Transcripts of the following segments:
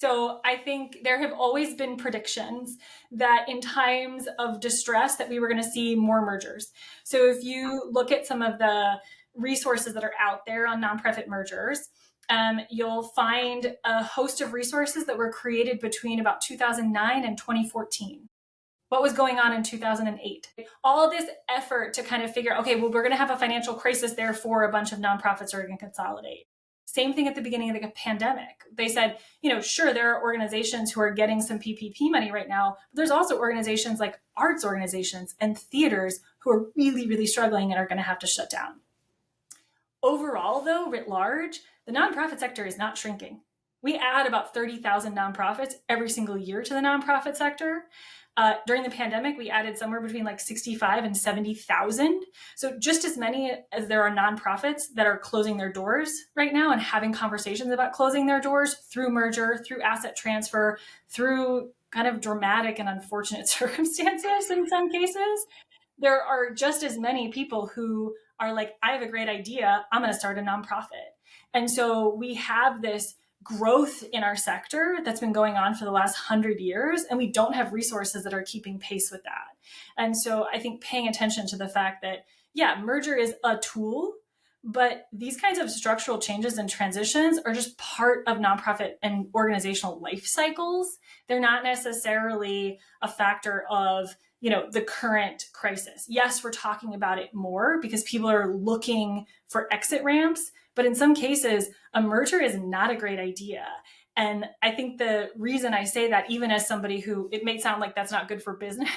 So I think there have always been predictions that in times of distress that we were going to see more mergers. So if you look at some of the resources that are out there on nonprofit mergers, you'll find a host of resources that were created between about 2009 and 2014. What was going on in 2008? All this effort to kind of figure, okay, well, we're going to have a financial crisis, therefore a bunch of nonprofits are going to consolidate. Same thing at the beginning of the pandemic. They said, sure, there are organizations who are getting some PPP money right now, but there's also organizations like arts organizations and theaters who are really, really struggling and are going to have to shut down. Overall, though, writ large, the nonprofit sector is not shrinking. We add about 30,000 nonprofits every single year to the nonprofit sector. During the pandemic, we added somewhere between like 65 and 70,000. So just as many as there are nonprofits that are closing their doors right now and having conversations about closing their doors through merger, through asset transfer, through kind of dramatic and unfortunate circumstances in some cases, there are just as many people who are like, I have a great idea, I'm going to start a nonprofit. And so we have this growth in our sector that's been going on for the last 100 years, and we don't have resources that are keeping pace with that. And so I think paying attention to the fact that, yeah, merger is a tool, but these kinds of structural changes and transitions are just part of nonprofit and organizational life cycles. They're not necessarily a factor of the current crisis. Yes, we're talking about it more because people are looking for exit ramps, but in some cases, a merger is not a great idea. And I think the reason I say that, even as somebody who it may sound like that's not good for business,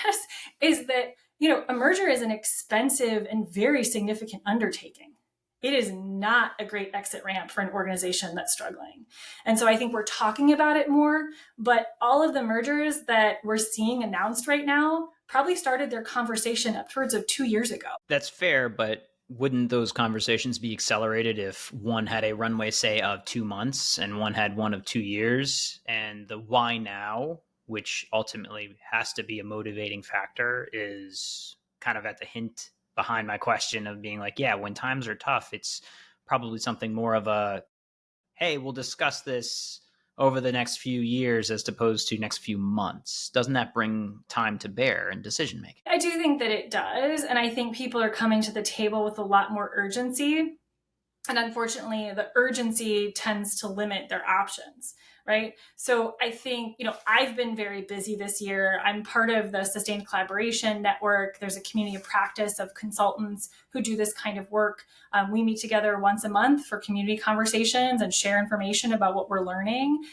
is that, a merger is an expensive and very significant undertaking. It is not a great exit ramp for an organization that's struggling. And so I think we're talking about it more, but all of the mergers that we're seeing announced right now probably started their conversation upwards of 2 years ago. That's fair, but wouldn't those conversations be accelerated if one had a runway, say, of 2 months and one had one of 2 years? And the why now, which ultimately has to be a motivating factor, is kind of at the hint behind my question of being like, yeah, when times are tough, it's probably something more of a, hey, we'll discuss this over the next few years as opposed to next few months. Doesn't that bring time to bear in decision making? I do think that it does. And I think people are coming to the table with a lot more urgency. And unfortunately, the urgency tends to limit their options, right? So I think, I've been very busy this year. I'm part of the Sustained Collaboration Network. There's a community of practice of consultants who do this kind of work. We meet together once a month for community conversations and share information about what we're learning.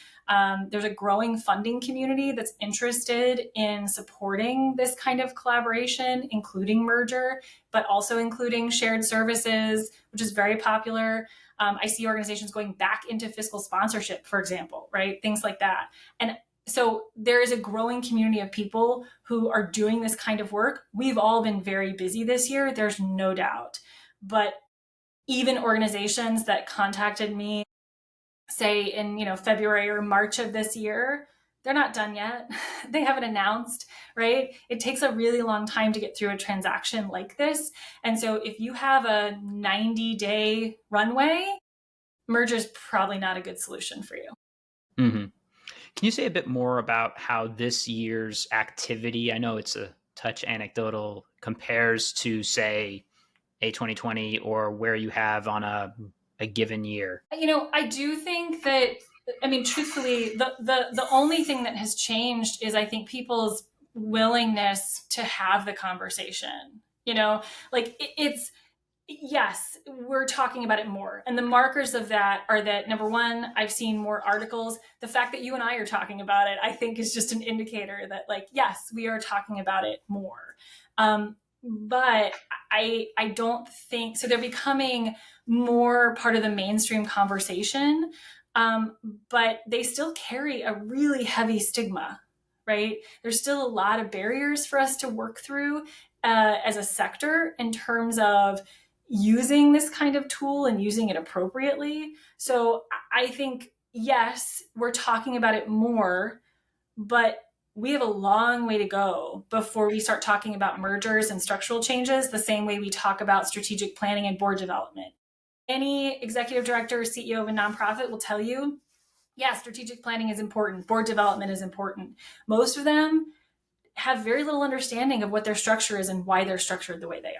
There's a growing funding community that's interested in supporting this kind of collaboration, including merger, but also including shared services, which is very popular. I see organizations going back into fiscal sponsorship, for example, right? Things like that. And so there is a growing community of people who are doing this kind of work. We've all been very busy this year, there's no doubt. But even organizations that contacted me, say in February or March of this year, they're not done yet. They haven't announced, right? It takes a really long time to get through a transaction like this. And so if you have a 90-day runway, merger is probably not a good solution for you. Mm-hmm. Can you say a bit more about how this year's activity, I know it's a touch anecdotal, compares to, say, a 2020 or where you have on a given year? I do think that, truthfully, the only thing that has changed is I think people's willingness to have the conversation. It's yes, we're talking about it more. And the markers of that are that, number one, I've seen more articles. The fact that you and I are talking about it, I think, is just an indicator that, yes, we are talking about it more. But I don't think so. They're becoming more part of the mainstream conversation, but they still carry a really heavy stigma, right? There's still a lot of barriers for us to work through as a sector in terms of using this kind of tool and using it appropriately. So I think, yes, we're talking about it more, but we have a long way to go before we start talking about mergers and structural changes the same way we talk about strategic planning and board development. Any executive director or CEO of a nonprofit will tell you, Yeah, strategic planning is important. Board development is important. Most of them have very little understanding of what their structure is and why they're structured the way they are.